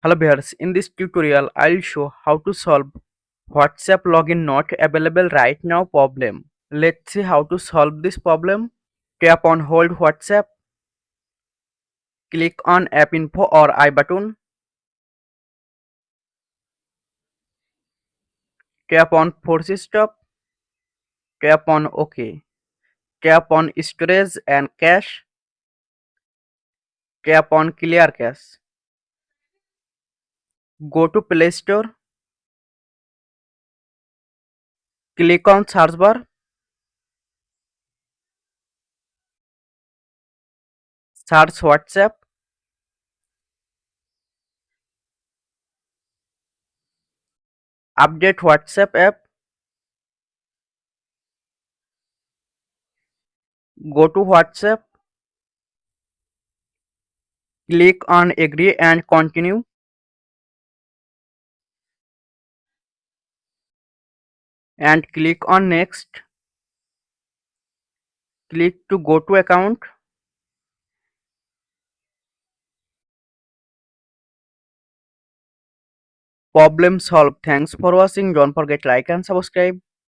Hello viewers, in this tutorial I'll show how to solve WhatsApp login not available right now problem. Let's see how to solve this problem. Tap on hold WhatsApp, click on app info or I button, tap on force stop, tap on OK, tap on storage and cache, tap on clear cache. Go to Play Store, click on search bar, search WhatsApp, update WhatsApp app, go to WhatsApp, click on agree and continue, and click on next. Click to go to account. Problem solved. Thanks for watching. Don't forget like and subscribe.